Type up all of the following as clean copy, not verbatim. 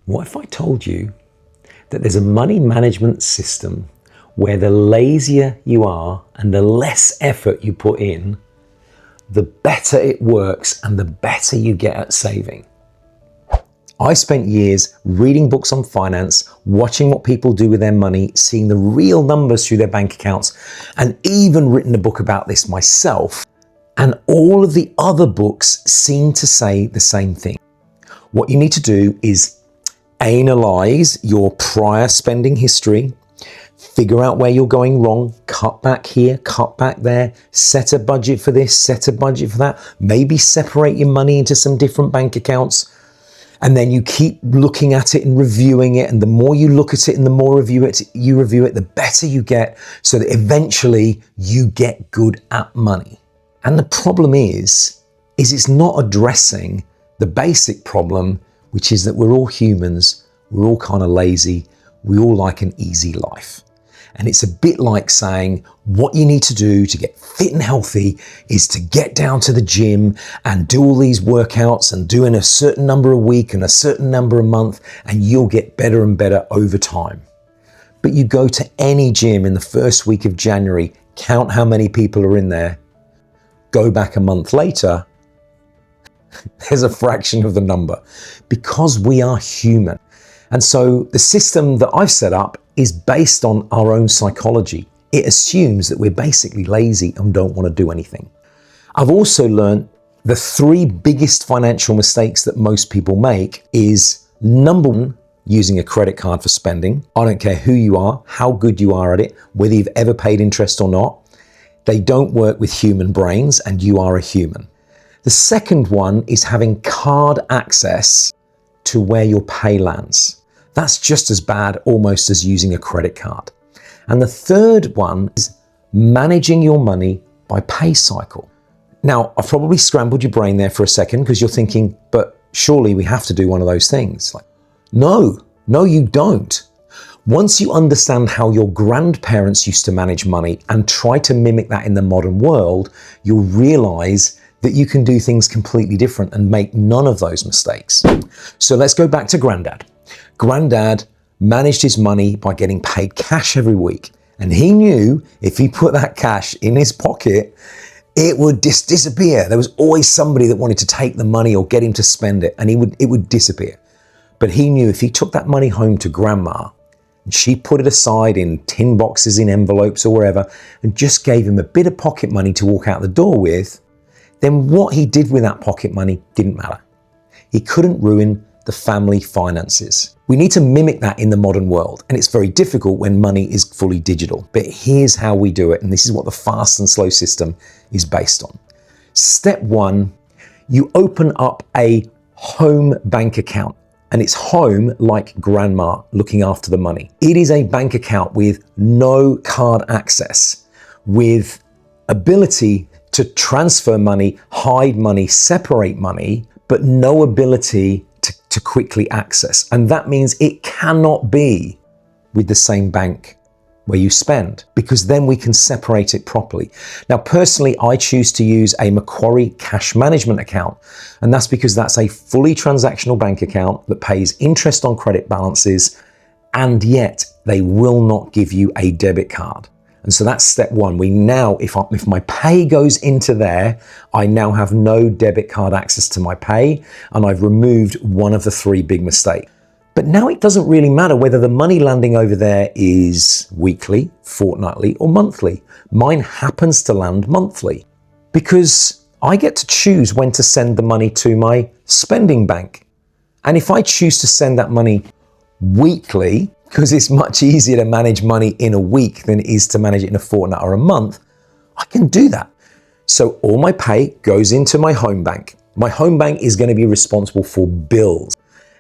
What if I told you that there's a money management system where the lazier you are and the less effort you put in, the better it works and the better you get at saving? I spent years reading books on finance, watching what people do with their money, seeing the real numbers through their bank accounts, and even written a book about this myself. And all of the other books seem to say the same thing. What you need to do is analyze your prior spending history, figure out where you're going wrong, cut back here, cut back there, set a budget for this, set a budget for that, maybe separate your money into some different bank accounts. And then you keep looking at it and reviewing it. And the more you look at it and the more you review it, the better you get, so that eventually you get good at money. And the problem is it's not addressing the basic problem, which is that we're all humans, we're all kind of lazy, we all like an easy life. And it's a bit like saying what you need to do to get fit and healthy is to get down to the gym and do all these workouts and doing a certain number a week and a certain number a month, and you'll get better and better over time. But you go to any gym in the first week of January, count how many people are in there, go back a month later, there's a fraction of the number, because we are human. And so the system that I've set up is based on our own psychology. It assumes that we're basically lazy and don't want to do anything. I've also learned the 3 biggest financial mistakes that most people make is, number 1, using a credit card for spending. I don't care who you are, how good you are at it, whether you've ever paid interest or not. They don't work with human brains, and you are a human. The second one is having card access to where your pay lands. That's just as bad almost as using a credit card. And the third one is managing your money by pay cycle. Now, I've probably scrambled your brain there for a second, because you're thinking, but surely we have to do one of those things. Like, no, you don't. Once you understand how your grandparents used to manage money and try to mimic that in the modern world, you'll realize that you can do things completely different and make none of those mistakes. So let's go back to Granddad. Granddad managed his money by getting paid cash every week. And he knew if he put that cash in his pocket, it would disappear. There was always somebody that wanted to take the money or get him to spend it, and it would disappear. But he knew if he took that money home to Grandma, and she put it aside in tin boxes, in envelopes or wherever, and just gave him a bit of pocket money to walk out the door with, then what he did with that pocket money didn't matter. He couldn't ruin the family finances. We need to mimic that in the modern world, and it's very difficult when money is fully digital. But here's how we do it, and this is what the fast and slow system is based on. Step 1, you open up a home bank account, and it's home like Grandma looking after the money. It is a bank account with no card access, with ability to transfer money, hide money, separate money, but no ability to quickly access. And that means it cannot be with the same bank where you spend, because then we can separate it properly. Now, personally, I choose to use a Macquarie cash management account, and that's because that's a fully transactional bank account that pays interest on credit balances, and yet they will not give you a debit card. And so that's step 1. We now, if my pay goes into there, I now have no debit card access to my pay, and I've removed one of the 3 big mistakes. But now it doesn't really matter whether the money landing over there is weekly, fortnightly, or monthly. Mine happens to land monthly, because I get to choose when to send the money to my spending bank. And if I choose to send that money weekly, because it's much easier to manage money in a week than it is to manage it in a fortnight or a month, I can do that. So all my pay goes into my home bank. My home bank is going to be responsible for bills.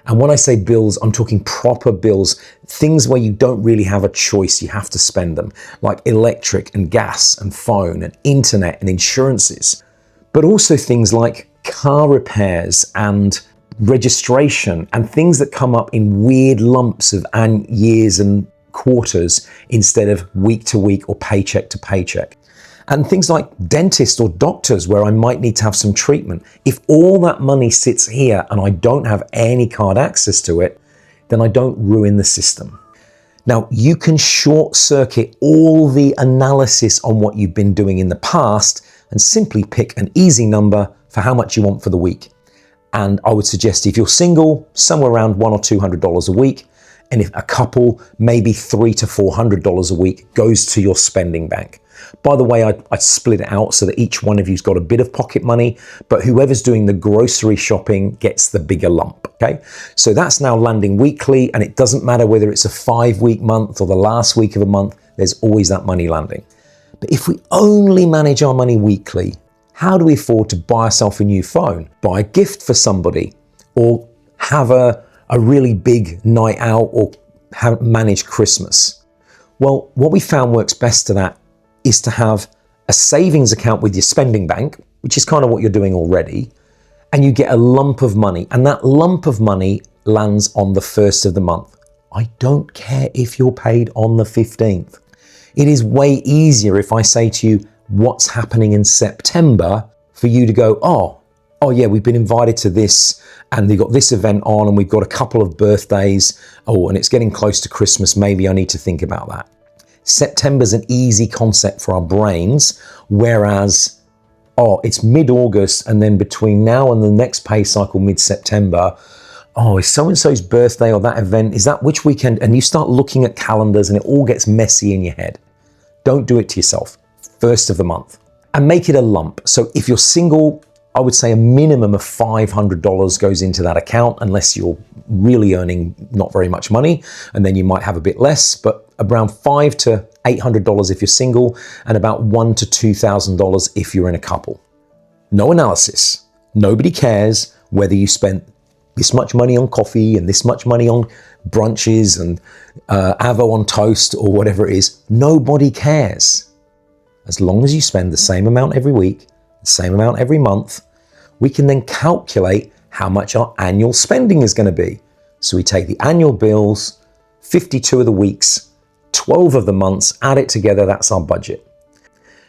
And when I say bills, I'm talking proper bills, things where you don't really have a choice, you have to spend them, like electric and gas and phone and internet and insurances. But also things like car repairs and registration and things that come up in weird lumps of years and quarters instead of week to week or paycheck to paycheck. And things like dentists or doctors where I might need to have some treatment. If all that money sits here and I don't have any card access to it, then I don't ruin the system. Now, you can short circuit all the analysis on what you've been doing in the past and simply pick an easy number for how much you want for the week. And I would suggest if you're single, somewhere around $100 or $200 a week. And if a couple, maybe $300 to $400 a week goes to your spending bank. By the way, I'd split it out so that each one of you's got a bit of pocket money, but whoever's doing the grocery shopping gets the bigger lump, okay? So that's now landing weekly, and it doesn't matter whether it's a 5-week month or the last week of a month, there's always that money landing. But if we only manage our money weekly, how do we afford to buy ourselves a new phone, buy a gift for somebody, or have a really big night out, or manage Christmas? Well, what we found works best to that is to have a savings account with your spending bank, which is kind of what you're doing already, and you get a lump of money, and that lump of money lands on the 1st of the month. I don't care if you're paid on the 15th. It is way easier if I say to you, what's happening in September, for you to go, oh yeah, we've been invited to this, and they've got this event on, and we've got a couple of birthdays, and it's getting close to Christmas, maybe I need to think about that. September's an easy concept for our brains, whereas, it's mid-August, and then between now and the next pay cycle, mid-September, is so-and-so's birthday or that event, is that which weekend? And you start looking at calendars and it all gets messy in your head. Don't do it to yourself. 1st of the month. And make it a lump. So if you're single, I would say a minimum of $500 goes into that account, unless you're really earning not very much money, and then you might have a bit less, but around $500 to $800 if you're single, and about $1,000 to $2,000 if you're in a couple. No analysis. Nobody cares whether you spent this much money on coffee and this much money on brunches and avo on toast or whatever it is. Nobody cares. As long as you spend the same amount every week, the same amount every month, we can then calculate how much our annual spending is going to be. So we take the annual bills, 52 of the weeks, 12 of the months, add it together, that's our budget.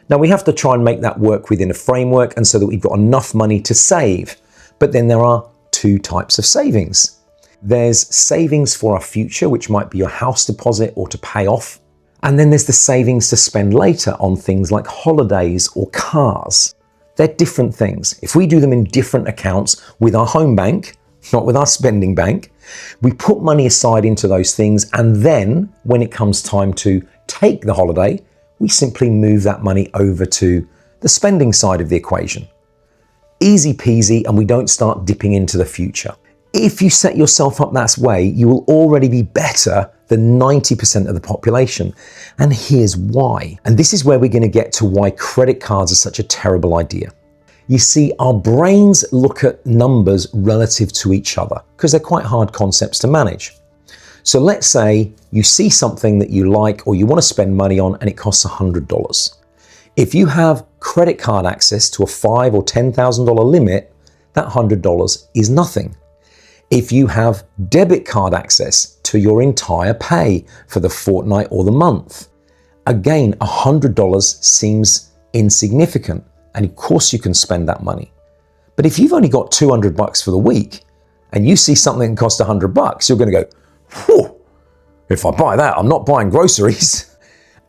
Now we have to try and make that work within a framework, and so that we've got enough money to save. But then there are 2 types of savings. There's savings for our future, which might be your house deposit or to pay off. And then there's the savings to spend later on things like holidays or cars. They're different things. If we do them in different accounts with our home bank, not with our spending bank, we put money aside into those things, and then when it comes time to take the holiday, we simply move that money over to the spending side of the equation. Easy peasy, and we don't start dipping into the future. If you set yourself up that way, you will already be better than 90% of the population. And here's why. And this is where we're going to get to why credit cards are such a terrible idea. You see, our brains look at numbers relative to each other because they're quite hard concepts to manage. So let's say you see something that you like or you want to spend money on and it costs $100. If you have credit card access to a $5,000 or $10,000 limit, that $100 is nothing. If you have debit card access to your entire pay for the fortnight or the month, again, $100 seems insignificant, and of course you can spend that money. But if you've only got $200 for the week and you see something that costs $100, you're going to go, whew, if I buy that, I'm not buying groceries.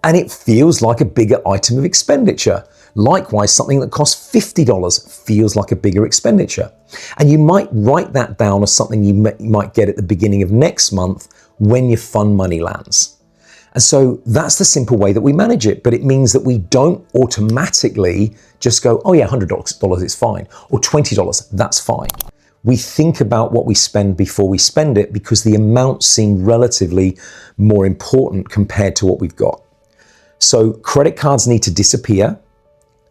And it feels like a bigger item of expenditure. Likewise, something that costs $50 feels like a bigger expenditure. And you might write that down as something you might get at the beginning of next month when your fun money lands. And so that's the simple way that we manage it. But it means that we don't automatically just go, oh yeah, $100 is fine, or $20, that's fine. We think about what we spend before we spend it, because the amounts seem relatively more important compared to what we've got. So credit cards need to disappear.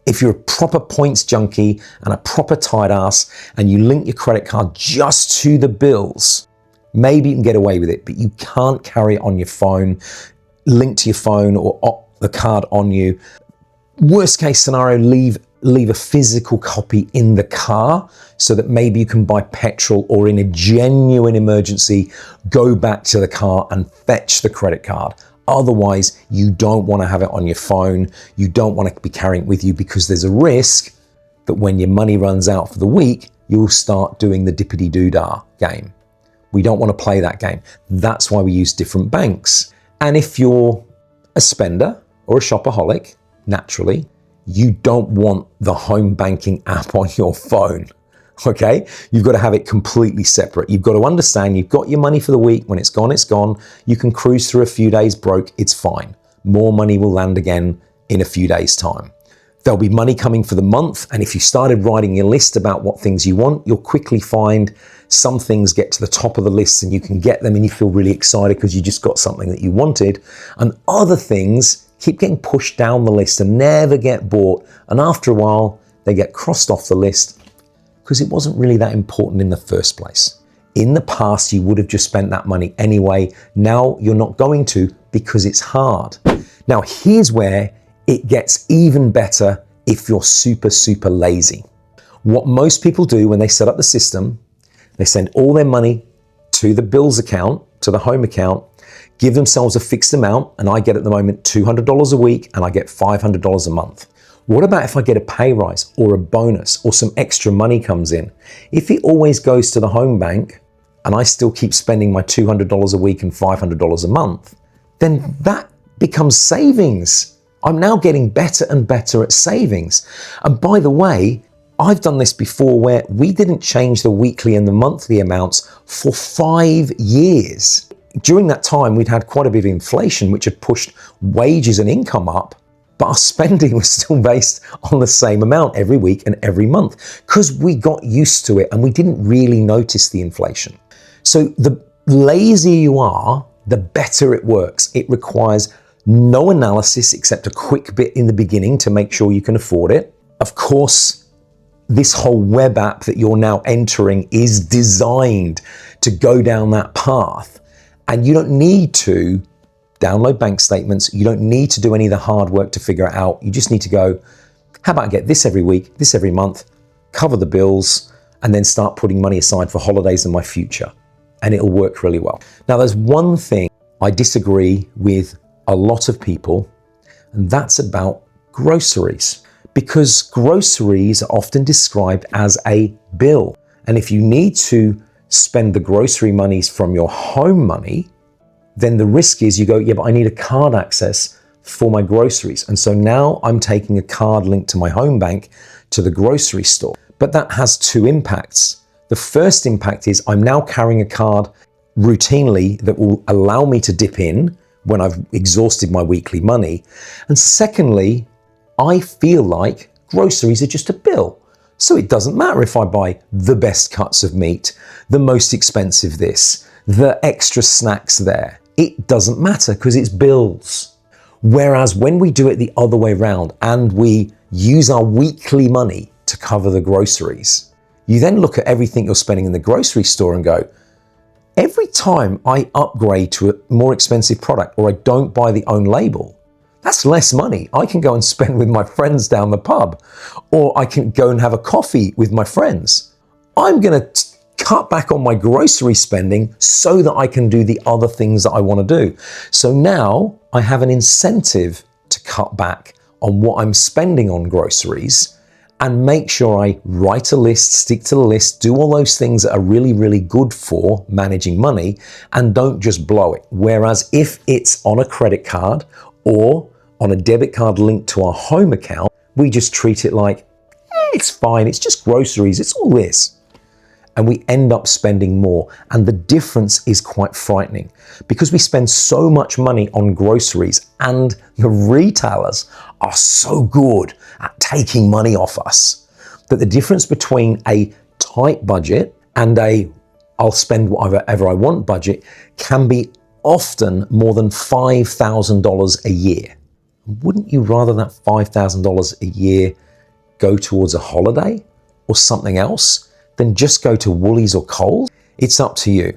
If you're a proper points junkie and a proper tight ass and you link your credit card just to the bills, maybe you can get away with it, but you can't carry it on your phone, linked to your phone or the card on you. Worst case scenario, leave a physical copy in the car so that maybe you can buy petrol, or in a genuine emergency, go back to the car and fetch the credit card. Otherwise, you don't want to have it on your phone. You don't want to be carrying it with you, because there's a risk that when your money runs out for the week, you'll start doing the dippity-doo-dah game. We don't want to play that game. That's why we use different banks. And if you're a spender or a shopaholic, naturally, you don't want the home banking app on your phone, okay? You've got to have it completely separate. You've got to understand you've got your money for the week. When it's gone, it's gone. You can cruise through a few days broke. It's fine. More money will land again in a few days' time. There'll be money coming for the month. And if you started writing your list about what things you want, you'll quickly find some things get to the top of the list and you can get them and you feel really excited because you just got something that you wanted. And other things keep getting pushed down the list and never get bought. And after a while, they get crossed off the list because it wasn't really that important in the first place. In the past, you would have just spent that money anyway. Now you're not going to because it's hard. Now, here's where it gets even better if you're super, super lazy. What most people do when they set up the system, they send all their money to the bills account, to the home account, give themselves a fixed amount, and I get at the moment $200 a week and I get $500 a month. What about if I get a pay rise or a bonus or some extra money comes in? If it always goes to the home bank and I still keep spending my $200 a week and $500 a month, then that becomes savings. I'm now getting better and better at savings. And by the way, I've done this before where we didn't change the weekly and the monthly amounts for 5 years. During that time, we'd had quite a bit of inflation, which had pushed wages and income up, but our spending was still based on the same amount every week and every month because we got used to it and we didn't really notice the inflation. So the lazier you are, the better it works. It requires no analysis except a quick bit in the beginning to make sure you can afford it. Of course, this whole web app that you're now entering is designed to go down that path. And you don't need to download bank statements. You don't need to do any of the hard work to figure it out. You just need to go, how about I get this every week, this every month, cover the bills, and then start putting money aside for holidays in my future. And it'll work really well. Now, there's one thing I disagree with a lot of people, and that's about groceries. Because groceries are often described as a bill. And if you need to spend the grocery monies from your home money, then the risk is you go, yeah, but I need a card access for my groceries. And so now I'm taking a card linked to my home bank to the grocery store. But that has two impacts. The first impact is I'm now carrying a card routinely that will allow me to dip in when I've exhausted my weekly money. And secondly, I feel like groceries are just a bill. So it doesn't matter if I buy the best cuts of meat, the most expensive this, the extra snacks there. It doesn't matter because it's bills. Whereas when we do it the other way around and we use our weekly money to cover the groceries, you then look at everything you're spending in the grocery store and go, every time I upgrade to a more expensive product or I don't buy the own label, that's less money I can go and spend with my friends down the pub, or I can go and have a coffee with my friends. I'm going to cut back on my grocery spending so that I can do the other things that I want to do. So now I have an incentive to cut back on what I'm spending on groceries and make sure I write a list, stick to the list, do all those things that are really, really good for managing money and don't just blow it. Whereas if it's on a credit card or on a debit card linked to our home account, we just treat it like, it's fine, it's just groceries, it's all this. And we end up spending more. And the difference is quite frightening because we spend so much money on groceries and the retailers are so good at taking money off us that the difference between a tight budget and a I'll spend whatever I want budget can be often more than $5,000 a year. Wouldn't you rather that $5,000 a year go towards a holiday or something else than just go to Woolies or Coles? It's up to you.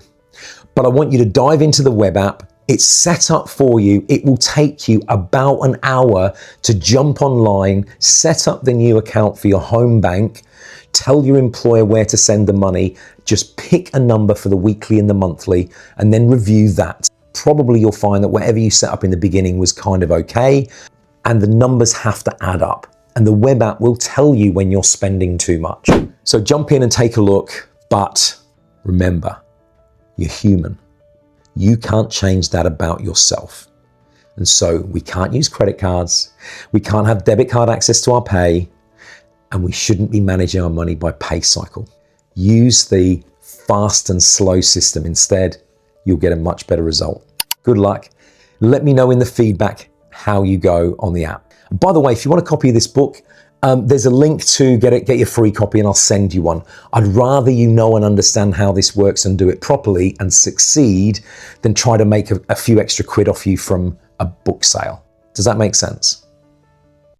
But I want you to dive into the web app. It's set up for you. It will take you about an hour to jump online, set up the new account for your home bank, tell your employer where to send the money, just pick a number for the weekly and the monthly, and then review that. Probably you'll find that whatever you set up in the beginning was kind of okay, and the numbers have to add up. And the web app will tell you when you're spending too much. So jump in and take a look, but remember, You're human. You can't change that about yourself. And so we can't use credit cards. We can't have debit card access to our pay. And we shouldn't be managing our money by pay cycle. Use the fast and slow system instead. You'll get a much better result. Good luck. Let me know in the feedback how you go on the app. And by the way, if you want a copy of this book, there's a link to get your free copy and I'll send you one. I'd rather you know and understand how this works and do it properly and succeed than try to make a few extra quid off you from a book sale. Does that make sense?